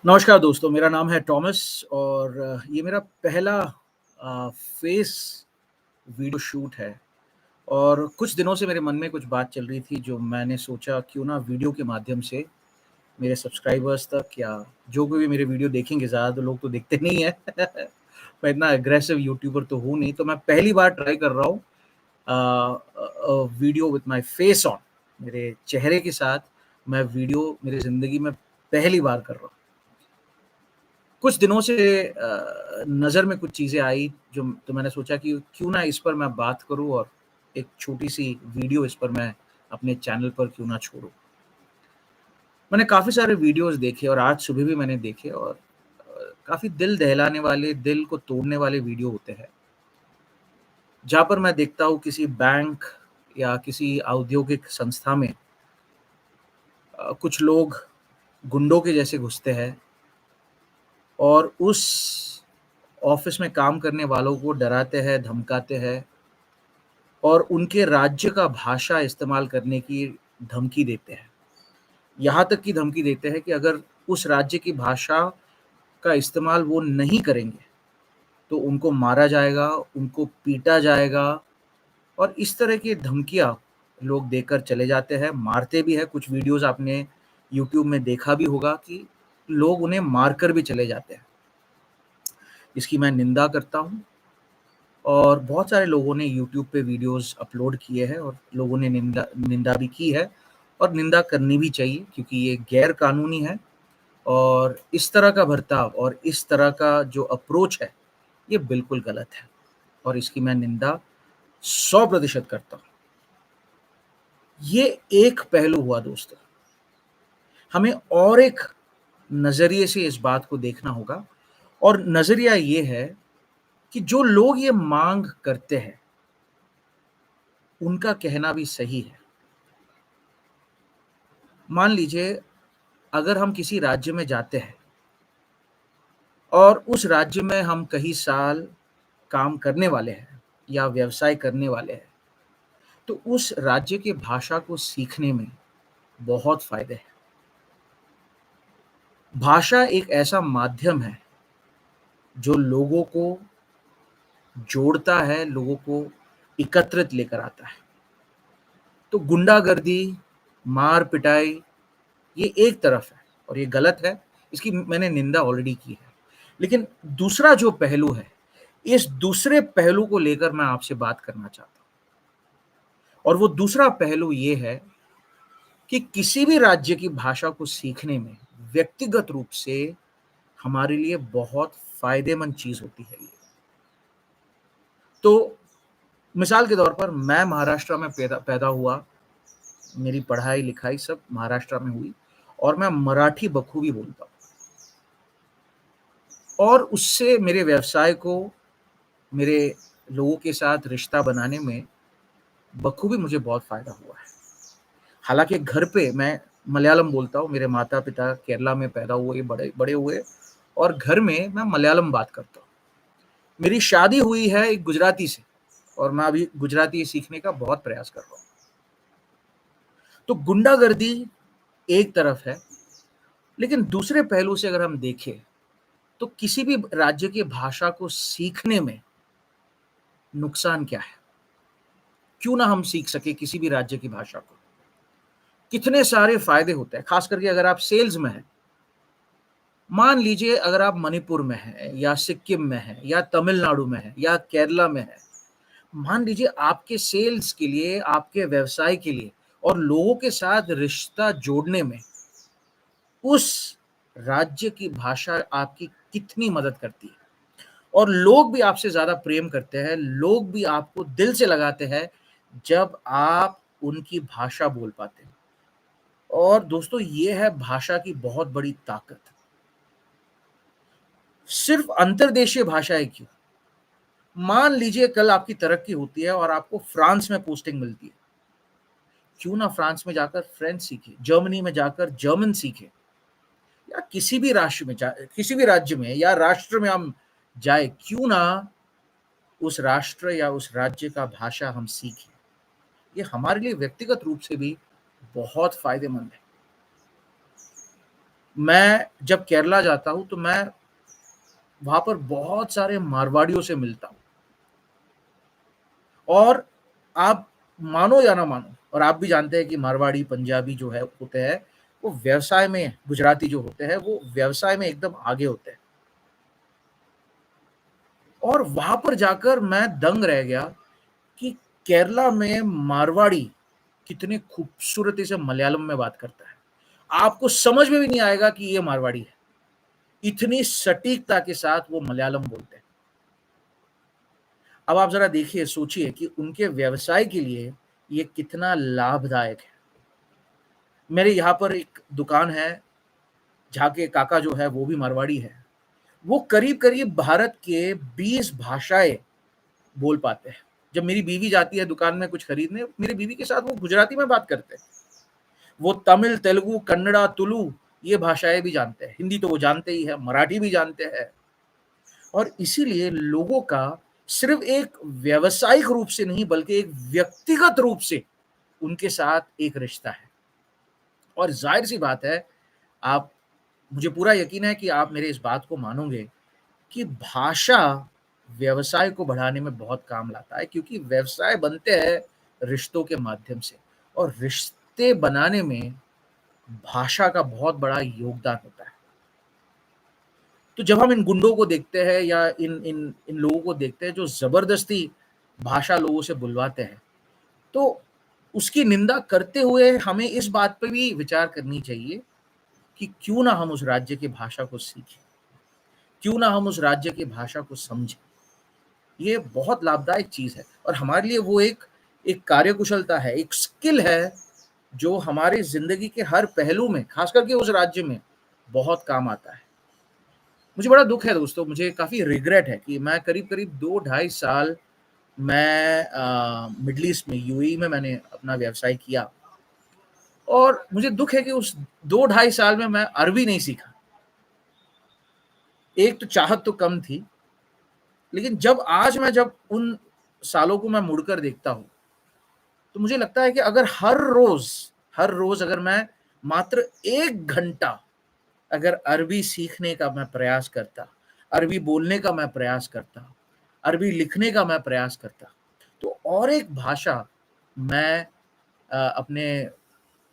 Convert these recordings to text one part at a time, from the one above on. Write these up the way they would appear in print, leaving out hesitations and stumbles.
नमस्कार दोस्तों, मेरा नाम है टॉमस और ये मेरा पहला फेस वीडियो शूट है और कुछ दिनों से मेरे मन में कुछ बात चल रही थी जो मैंने सोचा क्यों ना वीडियो के माध्यम से मेरे सब्सक्राइबर्स तक या जो कोई भी मेरे वीडियो देखेंगे, ज़्यादा तो लोग तो देखते नहीं हैं। मैं इतना एग्रेसिव यूट्यूबर तो हूँ नहीं, तो मैं पहली बार ट्राई कर रहा हूँ video with my face on, मेरे चेहरे के साथ मैं वीडियो मेरी ज़िंदगी में पहली बार कर रहा हूँ। कुछ दिनों से नज़र में कुछ चीज़ें आई जो तो मैंने सोचा कि क्यों ना इस पर मैं बात करूँ और एक छोटी-सी वीडियो इस पर मैं अपने चैनल पर क्यों ना छोड़ूँ। मैंने काफ़ी सारे वीडियोज़ देखे और आज सुबह भी मैंने देखे और काफ़ी दिल दहलाने वाले, दिल को तोड़ने वाले वीडियो होते हैं। जहाँ पर मैं देखता हूँ किसी बैंक या किसी औद्योगिक संस्था में कुछ लोग गुंडों के जैसे घुसते हैं और उस ऑफ़िस में काम करने वालों को डराते हैं, धमकाते हैं और उनके राज्य का भाषा इस्तेमाल करने की धमकी देते हैं। यहाँ तक की धमकी देते हैं कि अगर उस राज्य की भाषा का इस्तेमाल वो नहीं करेंगे, तो उनको मारा जाएगा, उनको पीटा जाएगा और इस तरह की धमकियाँ लोग देकर चले जाते हैं, मारते भी हैं। कुछ वीडियोज़ आपने यूट्यूब में देखा भी होगा कि लोग उन्हें मारकर भी चले जाते हैं। इसकी मैं निंदा करता हूँ और बहुत सारे लोगों ने यूट्यूब पे वीडियोज़ अपलोड किए हैं और लोगों ने निंदा निंदा भी की है और निंदा करनी भी चाहिए क्योंकि ये गैर कानूनी है और इस तरह का बर्ताव और इस तरह का जो अप्रोच है, ये बिल्कुल गलत है और इसकी मैं निंदा 100% करता हूँ। ये एक पहलू हुआ दोस्तों। हमें और एक नज़रिए से इस बात को देखना होगा और नज़रिया ये है कि जो लोग ये माँग करते हैं, उनका कहना भी सही है। मान लीजिए अगर हम किसी राज्य में जाते हैं और उस राज्य में हम कई साल काम करने वाले हैं या व्यवसाय करने वाले हैं, तो उस राज्य की भाषा को सीखने में बहुत फ़ायदे हैं। भाषा एक ऐसा माध्यम है, जो लोगों को जोड़ता है, लोगों को एकत्रित लेकर आता है। तो गुंडागर्दी, मार-पिटाई ये एक तरफ है और ये गलत है, इसकी मैंने निंदा ऑलरेडी की है। लेकिन दूसरा जो पहलू है, इस दूसरे पहलू को लेकर मैं आपसे बात करना चाहता हूँ और वो दूसरा पहलू ये है कि किसी भी राज्य की भाषा को सीखने में व्यक्तिगत रूप से हमारे लिए बहुत फ़ायदेमंद चीज़ होती है ये। तो मिसाल के तौर पर मैं महाराष्ट्र में पैदा पैदा हुआ, मेरी पढ़ाई-लिखाई सब महाराष्ट्र में हुई और मैं मराठी बखूबी बोलता हूँ और उससे मेरे व्यवसाय को, मेरे लोगों के साथ रिश्ता बनाने में बखूबी मुझे बहुत फ़ायदा हुआ है। हालाँकि घर पे मैं मलयालम बोलता हूँ, मेरे माता-पिता केरला में पैदा हुए, बड़े बड़े हुए और घर में मैं मलयालम बात करता हूँ। मेरी शादी हुई है एक गुजराती से और मैं अभी गुजराती सीखने का बहुत प्रयास कर रहा हूँ। तो गुंडागर्दी एक तरफ है, लेकिन दूसरे पहलू से अगर हम देखें, तो किसी भी राज्य की भाषा को सीखने में नुकसान क्या है? क्यों ना हम सीख सकें किसी भी राज्य की भाषा को? कितने सारे फ़ायदे होते हैं, ख़ास करके अगर आप सेल्स में हैं। मान लीजिए अगर आप मणिपुर में हैं या सिक्किम में हैं या तमिलनाडु में हैं या केरला में हैं। मान लीजिए आपके सेल्स के लिए, आपके व्यवसाय के लिए और लोगों के साथ रिश्ता जोड़ने में उस राज्य की भाषा आपकी कितनी मदद करती है और लोग भी आपसे ज़्यादा प्रेम करते हैं, लोग भी आपको दिल से लगाते हैं, जब आप उनकी भाषा बोल पाते हैं और दोस्तों ये है भाषा की बहुत बड़ी ताकत। सिर्फ़ अंतर्देशीय भाषाएँ क्यों? मान लीजिए कल आपकी तरक्की होती है और आपको फ्रांस में पोस्टिंग मिलती है। क्यों ना फ्रांस में जाकर फ्रेंच सीखें, जर्मनी में जाकर जर्मन सीखें या किसी भी राज्य में या राष्ट्र में हम जाएँ, क्यों ना उस राष्ट्र या उस राज्य का भाषा हम सीखें। ये हमारे लिए व्यक्तिगत रूप से भी बहुत फ़ायदेमंद है। मैं जब केरला जाता हूँ तो मैं वहाँ पर बहुत सारे मारवाड़ियों से मिलता हूँ और आप मानो या ना मानो और आप भी जानते हैं कि मारवाड़ी, पंजाबी जो है होते हैं, वो व्यवसाय में गुजराती जो होते हैं, वो व्यवसाय में एकदम आगे होते हैं। और वहाँ पर जाकर मैं दंग रह गया कि केरला में मारवाड़ी कितने खूबसूरती से मलयालम में बात करता है। आपको समझ में भी नहीं आएगा कि ये मारवाड़ी है। इतनी सटीकता के साथ वो मलयालम बोलते हैं। अब आप ज़रा देखिए, सोचिए कि उनके व्यवसाय के लिए ये कितना लाभदायक है। मेरे यहाँ पर एक दुकान है, जहाँ के काका जो है वो भी मारवाड़ी है। वो करीब-करीब भारत के 20 भाषाएँ बोल पाते हैं। जब मेरी बीवी जाती है दुकान में कुछ खरीदने, मेरी बीवी के साथ वो गुजराती में बात करते हैं। वो तमिल, तेलुगु, कन्नड़ा, तुलु ये भाषाएँ भी जानते हैं। हिंदी तो वो जानते ही हैं, मराठी भी जानते हैं और इसीलिए लोगों का सिर्फ़ एक व्यावसायिक रूप से नहीं बल्कि एक व्यक्तिगत रूप से उनके साथ एक रिश्ता है। और ज़ाहिर-सी बात है, आप मुझे पूरा यकीन है कि आप मेरे इस बात को मानोगे कि भाषा व्यवसाय को बढ़ाने में बहुत काम लाता है क्योंकि व्यवसाय बनते हैं रिश्तों के माध्यम से और रिश्ते बनाने में भाषा का बहुत बड़ा योगदान होता है। तो जब हम इन गुंडों को देखते हैं या इन इन इन लोगों को देखते हैं जो ज़बरदस्ती भाषा लोगों से बुलवाते हैं, तो उसकी निंदा करते हुए हमें इस बात पे भी विचार करनी चाहिए कि क्यों ना हम उस राज्य की भाषा को सीखें, क्यों ना हम उस राज्य की भाषा को समझें। ये बहुत लाभदायक चीज़ है और हमारे लिए वो एक एक कार्यकुशलता है, एक स्किल है, जो हमारी ज़िंदगी के हर पहलू में, ख़ास करके उस राज्य में, बहुत काम आता है। मुझे बड़ा दुःख है दोस्तों, मुझे काफ़ी रिग्रेट है कि मैं करीब-करीब 2 ढाई साल मैं मिडल ईस्ट में यूएई में मैंने अपना व्यवसाय किया और मुझे दुःख है कि उस 2 ढाई साल में मैं अरबी नहीं सीखा। एक तो चाहत तो कम थी, लेकिन जब उन सालों को मैं मुड़कर देखता हूँ, तो मुझे लगता है कि अगर हर रोज़ अगर मैं मात्र 1 घंटा अगर अरबी सीखने का मैं प्रयास करता, अरबी बोलने का मैं प्रयास करता, अरबी लिखने का मैं प्रयास करता, तो और एक भाषा मैं अपने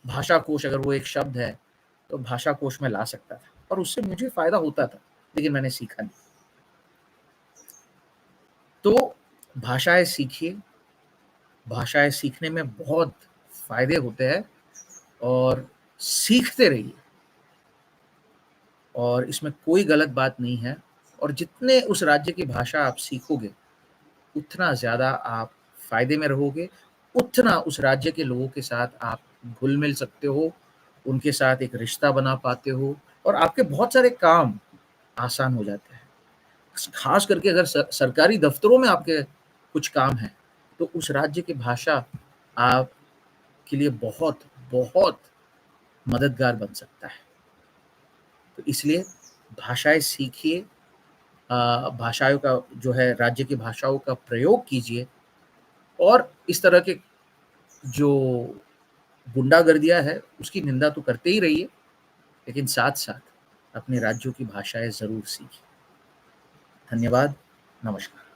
भाषाकोश अगर वो एक शब्द है, तो भाषाकोश में ला सकता था और उससे मुझे फ़ायदा होता था, लेकिन मैंने सीखा नहीं। तो भाषाएँ सीखिए, भाषाएँ सीखने में बहुत फ़ायदे होते हैं और सीखते रहिए और इसमें कोई गलत बात नहीं है और जितने उस राज्य की भाषा आप सीखोगे, उतना ज़्यादा आप फ़ायदे में रहोगे, उतना उस राज्य के लोगों के साथ आप घुल-मिल सकते हो, उनके साथ एक रिश्ता बना पाते हो और आपके बहुत सारे काम आसान हो जाते हैं। ख़ास करके अगर सरकारी दफ़्तरों में आपके कुछ काम हैं, तो उस राज्य की भाषा आपके लिए बहुत, बहुत मददगार बन सकता है। तो इसलिए भाषाएँ सीखिए, भाषाओं का जो है राज्य की भाषाओं का प्रयोग कीजिए और इस तरह के जो गुंडागर्दियाँ है, उसकी निंदा तो करते ही रहिए, लेकिन साथ-साथ अपने राज्यों की भाषाएँ ज़रूर सीखिए। धन्यवाद, नमस्कार।